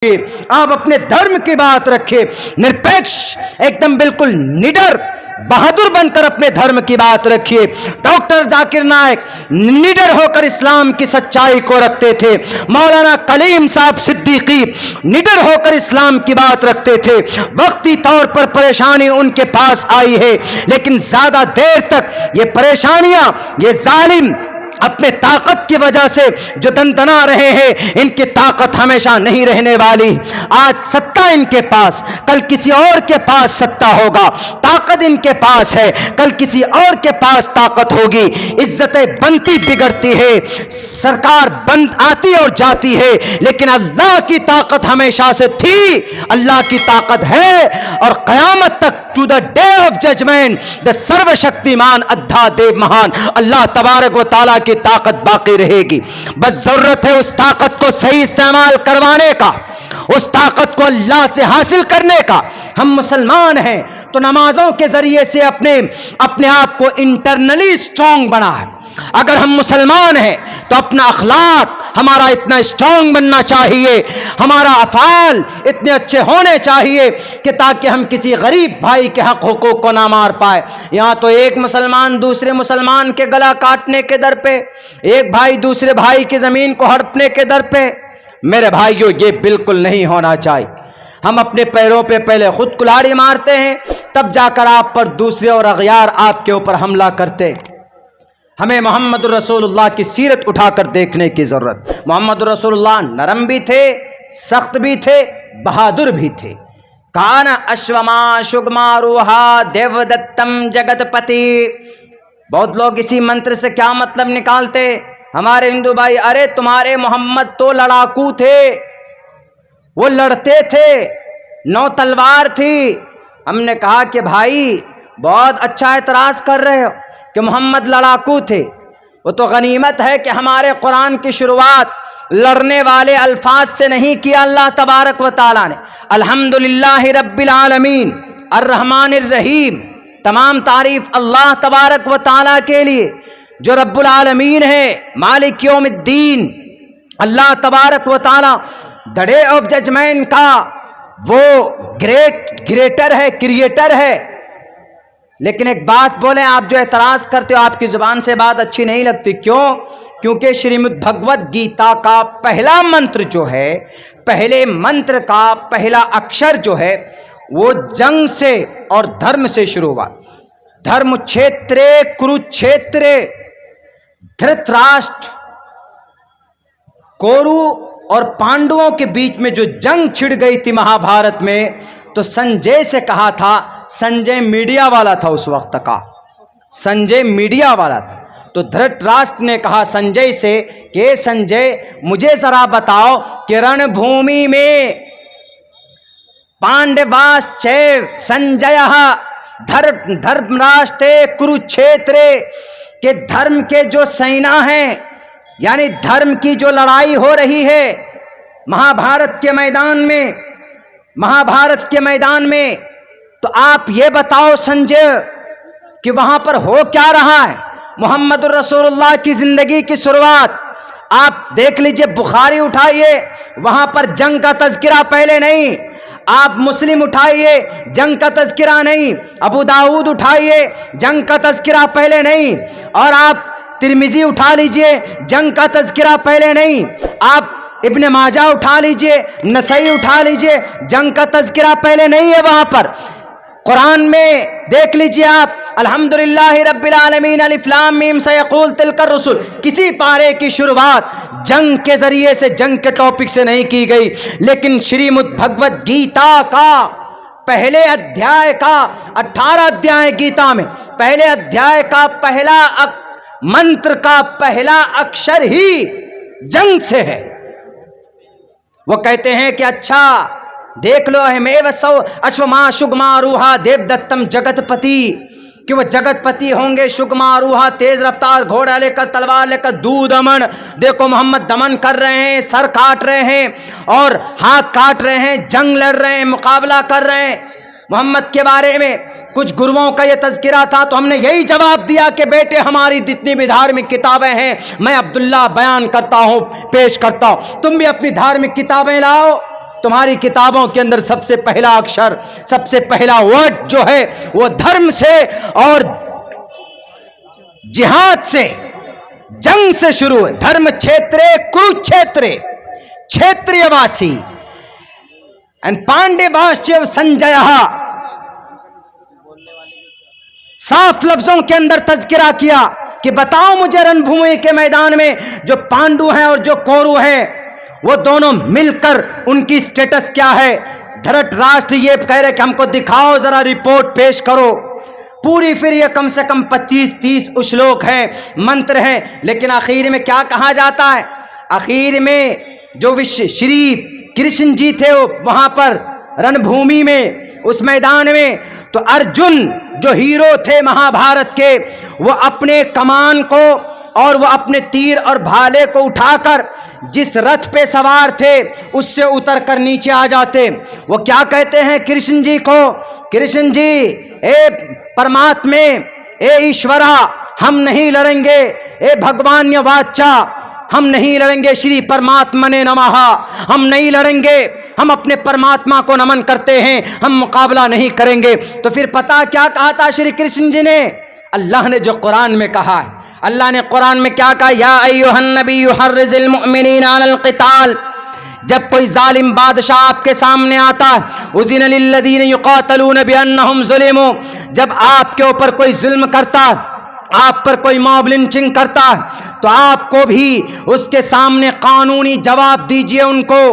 آپ اپنے دھرم کی بات رکھیے، نرپیکش ایک دم بالکل نڈر بہادر بن کر اپنے دھرم کی بات رکھیے۔ ڈاکٹر ذاکر نائک نڈر ہو کر اسلام کی سچائی کو رکھتے تھے، مولانا کلیم صاحب صدیقی نڈر ہو کر اسلام کی بات رکھتے تھے۔ وقتی طور پر پریشانی ان کے پاس آئی ہے، لیکن زیادہ دیر تک یہ پریشانیاں، یہ ظالم اپنے طاقت کی وجہ سے جو دندنا رہے ہیں، ان کی طاقت ہمیشہ نہیں رہنے والی۔ آج ستہ ان کے پاس، کل کسی اور کے پاس ستہ ہوگا، طاقت ان کے پاس ہے، کل کسی اور کے پاس طاقت ہوگی۔ عزتیں بنتی بگڑتی ہے، سرکار بند آتی اور جاتی ہے، لیکن اللہ کی طاقت ہمیشہ سے تھی، اللہ کی طاقت ہے، اور قیامت تک to the day of judgment دا سرو شکتیمان ادھا دیو مہان اللہ تبارک و تعالیٰ کی طاقت باقی رہے گی۔ بس ضرورت ہے اس طاقت کو صحیح استعمال کروانے کا، اس طاقت کو اللہ سے حاصل کرنے کا۔ ہم مسلمان ہیں تو نمازوں کے ذریعے سے اپنے آپ کو انٹرنلی اسٹرانگ بنا ہے۔ اگر ہم مسلمان ہیں تو اپنا اخلاق ہمارا اتنا اسٹرانگ بننا چاہیے، ہمارا افعال اتنے اچھے ہونے چاہیے کہ تاکہ ہم کسی غریب بھائی کے حق حقوق کو نہ مار پائے۔ یہاں تو ایک مسلمان دوسرے مسلمان کے گلا کاٹنے کے در پہ، ایک بھائی دوسرے بھائی کی زمین کو ہڑپنے کے در پہ۔ میرے بھائیو، یہ بالکل نہیں ہونا چاہیے۔ ہم اپنے پیروں پہ پہلے خود کلاڑی مارتے ہیں، تب جا کر آپ پر دوسرے اور اغیار آپ کے اوپر حملہ کرتے۔ ہمیں محمد رسول اللہ کی سیرت اٹھا کر دیکھنے کی ضرورت۔ محمد رسول اللہ نرم بھی تھے، سخت بھی تھے، بہادر بھی تھے۔ کانا اشوما شگما روحا دیو دتم جگت پتی۔ بہت لوگ اسی منتر سے کیا مطلب نکالتے؟ ہمارے ہندو بھائی، ارے تمہارے محمد تو لڑاکو تھے، وہ لڑتے تھے، 9 تلوار تھی۔ ہم نے کہا کہ بھائی بہت اچھا اعتراض کر رہے ہو کہ محمد لڑاکو تھے، وہ تو غنیمت ہے کہ ہمارے قرآن کی شروعات لڑنے والے الفاظ سے نہیں کیا اللہ تبارک و تعالیٰ نے۔ الحمدللہ رب العالمین الرحمن الرحیم، تمام تعریف اللہ تبارک و تعالیٰ کے لیے جو رب العالمین ہے، مالک یوم الدین، اللہ تبارک و تعالیٰ دا ڈے آف ججمنٹ کا وہ گریٹر ہے، کریٹر ہے۔ لیکن ایک بات بولیں، آپ جو اعتراض کرتے ہو، آپ کی زبان سے بات اچھی نہیں لگتی، کیوں؟ کیونکہ شریمد بھگوت گیتا کا پہلا منتر جو ہے، پہلے منتر کا پہلا اکشر جو ہے، وہ جنگ سے اور دھرم سے شروع ہوا۔ دھرم چھیترے کروچھیترے، دھرت راشٹر کورو اور پانڈووں کے بیچ میں جو جنگ چھڑ گئی تھی مہا بھارت میں، تو سنجے سے کہا تھا، سنجے میڈیا والا تھا اس وقت کا، سنجے میڈیا والا تھا، تو دھرت راشٹر نے کہا سنجے سے کہ سنجے مجھے ذرا بتاؤ کہ رن بھومی میں پانڈواس چیو سنجیہ دھرم راشتے کروچھیترے، کہ دھرم کے جو سینا ہیں، یعنی دھرم کی جو لڑائی ہو رہی ہے مہا بھارت کے میدان میں، مہا بھارت کے میدان میں، تو آپ یہ بتاؤ سنجے کہ وہاں پر ہو کیا رہا ہے۔ محمد الرسول اللہ کی زندگی کی شروعات آپ دیکھ لیجئے، بخاری اٹھائیے، وہاں پر جنگ کا تذکرہ پہلے نہیں، آپ مسلم اٹھائیے، جنگ کا تذکرہ نہیں، ابو داؤد اٹھائیے، جنگ کا تذکرہ پہلے نہیں، اور آپ ترمذی اٹھا لیجئے، جنگ کا تذکرہ پہلے نہیں، آپ ابن ماجہ اٹھا لیجئے، نسائی اٹھا لیجئے، جنگ کا تذکرہ پہلے نہیں ہے وہاں پر۔ قرآن میں دیکھ لیجئے آپ، الحمدللہ رب العالمین الف لام میم سیقول تلک الرسل، کسی پارے کی شروعات جنگ کے ذریعے سے، جنگ کے ٹاپک سے نہیں کی گئی، لیکن شریمد بھگوت گیتا کا پہلے ادھیائے کا 18 ادھیائے گیتا میں، پہلے ادھیائے کا پہلا منتر کا پہلا اکشر ہی جنگ سے ہے۔ وہ کہتے ہیں کہ اچھا دیکھ لو ہمیو سو اشوما شگما روحا دیو دتم جگت پتی، کہ وہ جگت پتی ہوں گے، شگما روحا تیز رفتار گھوڑا لے کر، تلوار لے کر، دمن، دیکھو محمد دمن کر رہے ہیں، سر کاٹ رہے ہیں اور ہاتھ کاٹ رہے ہیں، جنگ لڑ رہے ہیں، مقابلہ کر رہے ہیں۔ محمد کے بارے میں کچھ گروؤں کا یہ تذکرہ تھا، تو ہم نے یہی جواب دیا کہ بیٹے ہماری جتنی بھی دھارمک کتابیں ہیں میں عبداللہ بیان کرتا ہوں، پیش کرتا ہوں، تم بھی اپنی دھارمک کتابیں لاؤ۔ تمہاری کتابوں کے اندر سب سے پہلا اکشر، سب سے پہلا ورڈ جو ہے وہ دھرم سے اور جہاد سے، جنگ سے شروع ہے. دھرم چھیترے کروچھیترے چھیتریواسی اینڈ پانڈے واشیو سنجیہ. صاف لفظوں کے اندر تذکرہ کیا کہ بتاؤ مجھے رن بھومی کے میدان میں جو پانڈو ہیں اور جو کورو ہیں وہ دونوں مل کر ان کی سٹیٹس کیا ہے. دھرت راشٹر یہ کہہ رہے کہ ہم کو دکھاؤ ذرا رپورٹ پیش کرو پوری. پھر یہ کم سے کم 25-30 اشلوک ہیں، منتر ہیں، لیکن آخر میں کیا کہا جاتا ہے؟ آخر میں جو شری کرشن جی تھے وہاں پر رن بھومی میں اس میدان میں، تو ارجن جو ہیرو تھے مہا بھارت کے، وہ اپنے کمان کو اور وہ اپنے تیر اور بھالے کو اٹھا کر جس رتھ پہ سوار تھے اس سے اتر کر نیچے آ جاتے. وہ کیا کہتے ہیں کرشن جی کو؟ کرشن جی اے پرماتمے، اے ایشورا، ہم نہیں لڑیں گے. اے بھگوان واچا، ہم نہیں لڑیں گے. شری پرماتمنے نمః، ہم نہیں لڑیں گے، ہم اپنے پرماتما کو نمن کرتے ہیں، ہم مقابلہ نہیں کریں گے. تو پھر پتا کیا کہا تھا شری کرشن جی نے؟ اللہ نے جو قرآن میں کہا ہے، اللہ نے قرآن میں کیا کہا؟ یا ایھا النبی حرض المؤمنین علی القتال. جب کوئی ظالم بادشاہ آپ کے سامنے آتا ہے، اذن للذین یقاتلون بانہم ظلموا، جب آپ کے اوپر کوئی ظلم کرتا ہے، آپ پر کوئی موب لنچنگ کرتا ہے، تو آپ کو بھی اس کے سامنے قانونی جواب دیجئے. ان کو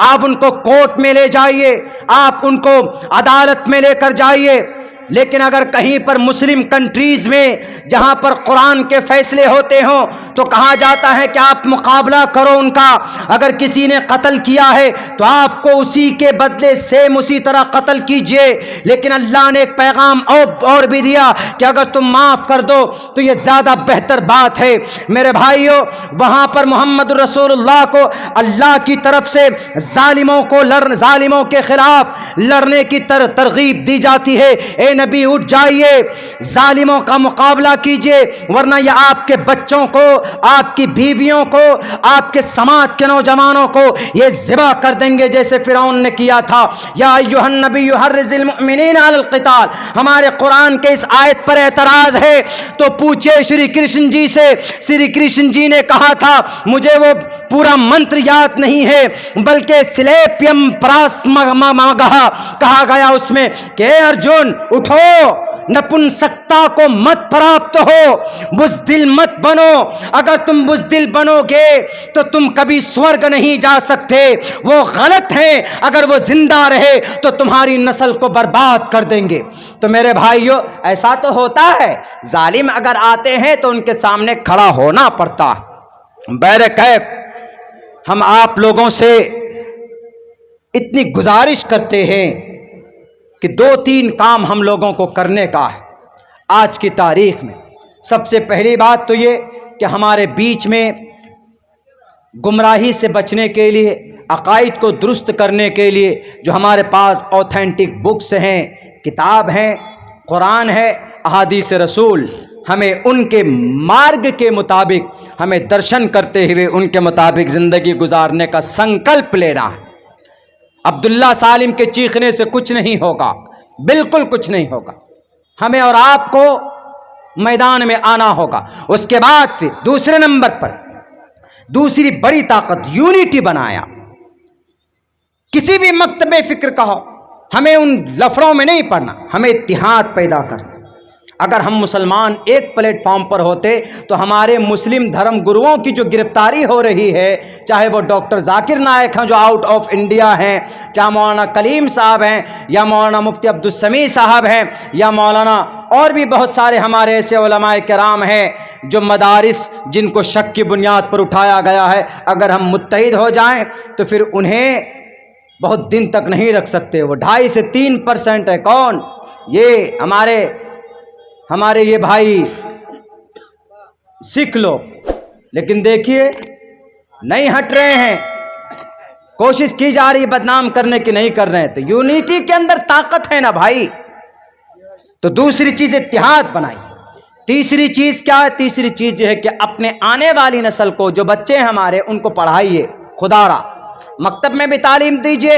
آپ ان کو کورٹ میں لے جائیے، آپ ان کو عدالت میں لے کر جائیے. لیکن اگر کہیں پر مسلم کنٹریز میں جہاں پر قرآن کے فیصلے ہوتے ہوں تو کہا جاتا ہے کہ آپ مقابلہ کرو ان کا. اگر کسی نے قتل کیا ہے تو آپ کو اسی کے بدلے سیم اسی طرح قتل کیجئے. لیکن اللہ نے ایک پیغام اور بھی دیا کہ اگر تم معاف کر دو تو یہ زیادہ بہتر بات ہے. میرے بھائیوں، وہاں پر محمد رسول اللہ کو اللہ کی طرف سے ظالموں کے خلاف لڑنے کی ترغیب دی جاتی ہے. اے نبی اٹھ جائیے، ظالموں کا مقابلہ کیجئے، ورنہ یہ آپ کے بچوں کو، آپ کی بیویوں کو، آپ کے سماج کے نوجوانوں کو یہ ذبح کر دیں گے جیسے فرعون نے کیا تھا. یا ایھا النبی حرض المؤمنین علی القتال. ہمارے قرآن کے اس آیت پر اعتراض ہے تو پوچھے شری کرشن جی سے. شری کرشن جی نے کہا تھا مجھے وہ پورا منتر یاد نہیں ہے، بلکہ سلیپیم پراس مگہ کہا گیا اس میں کہ اے ارجن اٹھو، نپنسکتا کو مت پراپت ہو، بزدل مت بنو. اگر تم بزدل بنو گے تو تم کبھی سورگ نہیں جا سکتے. وہ غلط ہیں، اگر وہ زندہ رہے تو تمہاری نسل کو برباد کر دیں گے. تو میرے بھائیو، ایسا تو ہوتا ہے ظالم اگر آتے ہیں تو ان کے سامنے کھڑا ہونا پڑتا. بہرکیف ہم آپ لوگوں سے اتنی گزارش کرتے ہیں کہ 2-3 کام ہم لوگوں کو کرنے کا ہے آج کی تاریخ میں. سب سے پہلی بات تو یہ کہ ہمارے بیچ میں گمراہی سے بچنے کے لیے، عقائد کو درست کرنے کے لیے جو ہمارے پاس اوتھینٹک بکس ہیں، کتاب ہیں، قرآن ہے، احادیث رسول، ہمیں ان کے مارگ کے مطابق ہمیں درشن کرتے ہوئے ان کے مطابق زندگی گزارنے کا سنکلپ لینا ہے. عبداللہ سالم کے چیخنے سے کچھ نہیں ہوگا، بالکل کچھ نہیں ہوگا. ہمیں اور آپ کو میدان میں آنا ہوگا. اس کے بعد پھر دوسرے نمبر پر دوسری بڑی طاقت یونٹی بنایا. کسی بھی مکتب فکر کا ہو، ہمیں ان لفڑوں میں نہیں پڑنا، ہمیں اتحاد پیدا کرنا. اگر ہم مسلمان ایک پلیٹ فارم پر ہوتے تو ہمارے مسلم دھرم گروؤں کی جو گرفتاری ہو رہی ہے، چاہے وہ ڈاکٹر ذاکر نائک ہیں جو آؤٹ آف انڈیا ہیں، چاہے مولانا کلیم صاحب ہیں، یا مولانا مفتی عبدالسمیع صاحب ہیں، یا مولانا اور بھی بہت سارے ہمارے ایسے علماء کرام ہیں جو مدارس جن کو شک کی بنیاد پر اٹھایا گیا ہے، اگر ہم متحد ہو جائیں تو پھر انہیں بہت دن تک نہیں رکھ سکتے. وہ 2.5 سے 3% ہے. کون؟ یہ ہمارے یہ بھائی سکھ لوگ. لیکن دیکھیے نہیں ہٹ رہے ہیں، کوشش کی جا رہی بدنام کرنے کی، نہیں کر رہے ہیں. تو یونٹی کے اندر طاقت ہے نا بھائی. تو دوسری چیز اتحاد بنائی. تیسری چیز کیا ہے؟ تیسری چیز یہ ہے کہ اپنے آنے والی نسل کو، جو بچے ہیں ہمارے، ان کو پڑھائیے. خدا را مکتب میں بھی تعلیم دیجیے،